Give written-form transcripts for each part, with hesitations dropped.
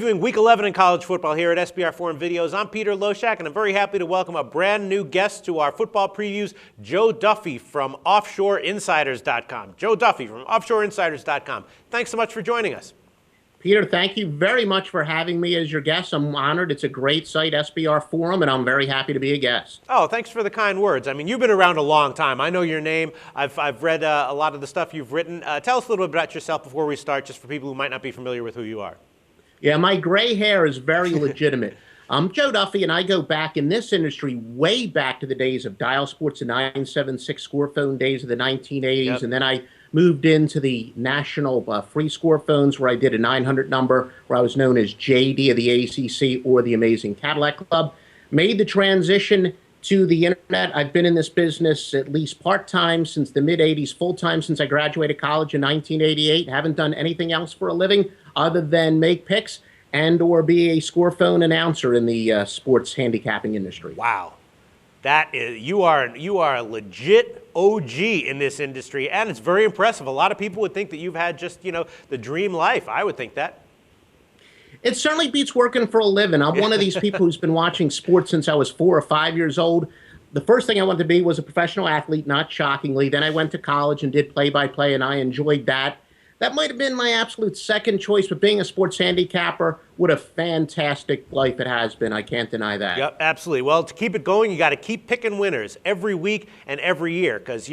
Viewing Week 11 in college football here at SBR Forum Videos. I'm Peter Loshak, and I'm very happy to welcome a brand new guest to our football previews, Joe Duffy from OffshoreInsiders.com. Joe Duffy from OffshoreInsiders.com. Thanks so much for joining us. Peter, thank you very much for having me as your guest. I'm honored. It's a great site, SBR Forum, and I'm very happy to be a guest. Oh, thanks for the kind words. I mean, you've been around a long time. I know your name. I've read a lot of the stuff you've written. Tell us a little bit about yourself before we start, just for people who might not be familiar with who you are. Yeah, my gray hair is very legitimate. I'm Joe Duffy, and I go back in this industry way back to the days of dial sports, the 976 score phone days of the 1980s, Yep. and then I moved into the national free score phones where I did a 900 number, where I was known as JD of the ACC or the Amazing Cadillac Club. Made the transition to the internet. I've been in this business at least part-time since the mid-'80s, full-time since I graduated college in 1988. Haven't done anything else for a living other than make picks and or be a score phone announcer in the sports handicapping industry. Wow. That is, you are a legit OG in this industry, and it's very impressive. A lot of people would think that you've had just, the dream life. I would think that. It certainly beats working for a living. I'm one of these people who's been watching sports since I was 4 or 5 years old. The first thing I wanted to be was a professional athlete, not shockingly. Then I went to college and did play-by-play, and I enjoyed that. That might have been my absolute second choice, but being a sports handicapper, what a fantastic life it has been. I can't deny that. Yep, absolutely. Well, to keep it going, you got to keep picking winners every week and every year because,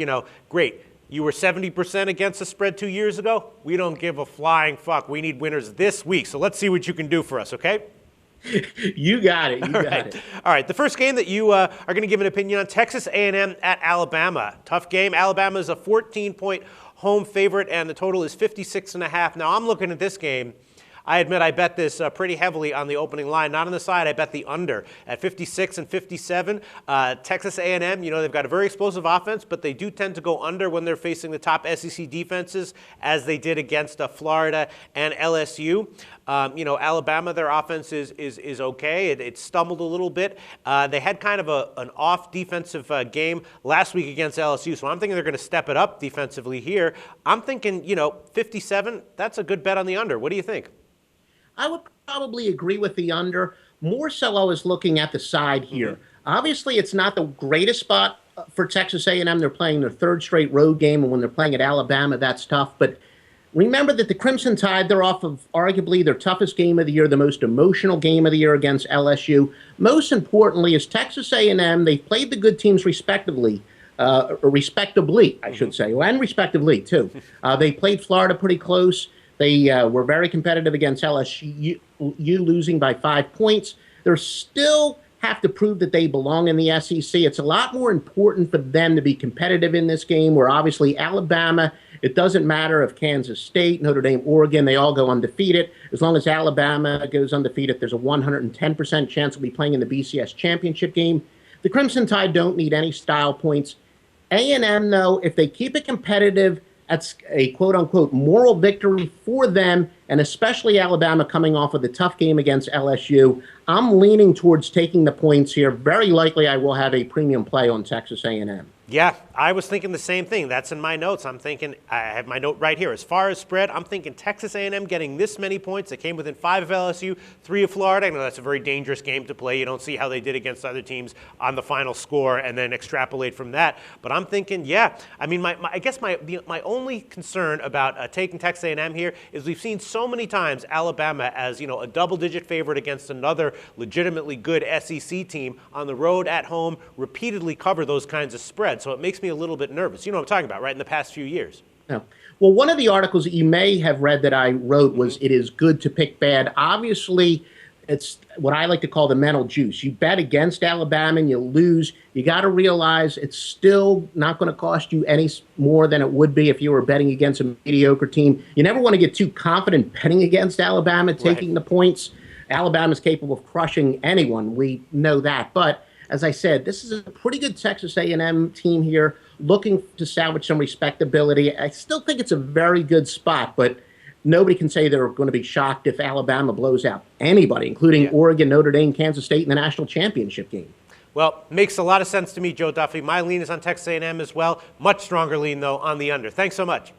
great. You were 70% against the spread 2 years ago. We don't give a flying fuck. We need winners this week. So let's see what you can do for us, okay? You got it. You got it. All right. The first game that you are going to give an opinion on, Texas A&M at Alabama. Tough game. Alabama is a 14-point home favorite, and the total is 56.5. Now, I'm looking at this game. I admit I bet this pretty heavily on the opening line. Not on the side. I bet the under at 56 and 57. Texas A&M, they've got a very explosive offense, but they do tend to go under when they're facing the top SEC defenses, as they did against Florida and LSU. Alabama, their offense is okay. It stumbled a little bit. They had kind of an off defensive game last week against LSU, so I'm thinking they're going to step it up defensively here. I'm thinking, 57, that's a good bet on the under. What do you think? I would probably agree with the under. More so, I was looking at the side here. Mm-hmm. Obviously, it's not the greatest spot for Texas A&M. They're playing their third straight road game, and when they're playing at Alabama, that's tough. But remember that the Crimson Tide, they're off of arguably their toughest game of the year, the most emotional game of the year against LSU. Most importantly is Texas A&M. They've played the good teams respectively, I should say, and respectively, too. They played Florida pretty close. They were very competitive against LSU, losing by 5 points. They still have to prove that they belong in the SEC. It's a lot more important for them to be competitive in this game, where obviously Alabama, it doesn't matter if Kansas State, Notre Dame, Oregon, they all go undefeated. As long as Alabama goes undefeated, there's a 110% chance they'll be playing in the BCS championship game. The Crimson Tide don't need any style points. A&M, though, if they keep it competitive, that's a quote-unquote moral victory for them, and especially Alabama coming off of the tough game against LSU. I'm leaning towards taking the points here. Very likely I will have a premium play on Texas A&M. Yeah, I was thinking the same thing. That's in my notes. I'm thinking, I have my note right here. As far as spread, I'm thinking Texas A&M getting this many points. They came within 5 of LSU, 3 of Florida. I know that's a very dangerous game to play. You don't see how they did against other teams on the final score and then extrapolate from that. But I'm thinking, yeah. I mean, I guess my only concern about taking Texas A&M here is we've seen so many times Alabama as, a double-digit favorite against another legitimately good SEC team on the road, at home, repeatedly cover those kinds of spreads. So it makes me a little bit nervous. You know what I'm talking about, right, in the past few years. Yeah. Well, one of the articles that you may have read that I wrote was It is good to pick bad. Obviously, it's what I like to call the mental juice. You bet against Alabama and you lose. You got to realize it's still not going to cost you any more than it would be if you were betting against a mediocre team. You never want to get too confident betting against Alabama, taking the points. Alabama's capable of crushing anyone. We know that. But as I said, this is a pretty good Texas A&M team here, looking to salvage some respectability. I still think it's a very good spot, but nobody can say they're going to be shocked if Alabama blows out anybody, including Oregon, Notre Dame, Kansas State in the national championship game. Well, makes a lot of sense to me, Joe Duffy. My lean is on Texas A&M as well. Much stronger lean, though, on the under. Thanks so much.